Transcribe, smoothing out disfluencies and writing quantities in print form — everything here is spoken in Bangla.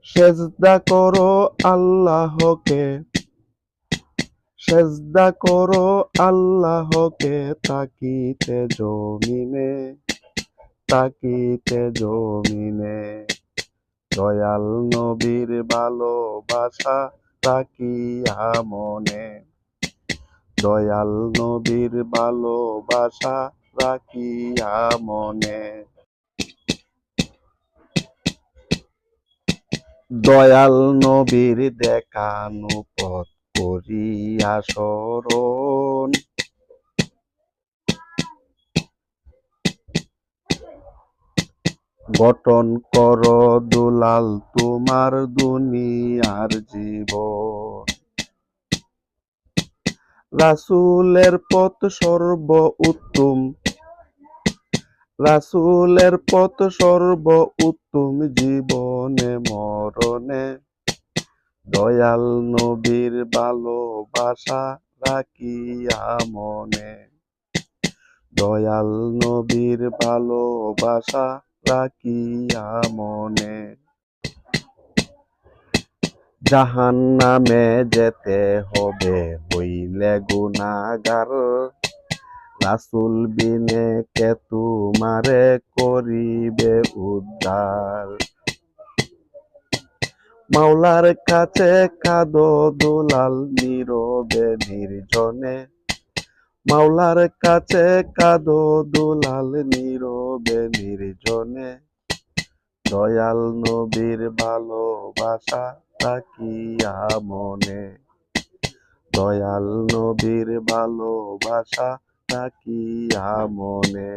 সেজদা করো আল্লাহকে, সেজদা করো আল্লাহকে, তাকিতে জমিনে, তাকিতে জমিনে। দয়াল নবীর ভালোবাসা রাখিয়া মনে, দয়াল নবীর ভালোবাসা রাখিয়া মনে। দয়াল নবীর দেখানো পথ করিয়া স্মরণ, গঠন করো দুলাল তোমার দুনিয়ার জীবন। রাসূলের পথ সর্ব উত্তম, রাসূলের পথ সর্ব উত্তম, জীবনে মরণে। দয়াল নবীর ভালোবাসা রাখিয়া মনে, দয়াল নবীর ভালোবাসা রাখিয়া মনে। জাহান্নামে যেতে হবে হইলে গুনাহগার, রাসূল বিনে কে তোমারে করিবে উদ্ধার। মাওলার কাছে কাঁদো দুলাল নীরবে নির্জনে, মাওলার কাছে কাঁদো দুলাল নীরবে নির্জনে। দয়াল নবীর ভালোবাসা রাখিয়া মনে, দয়াল নবীর ভালোবাসা রাখিয়া মনে।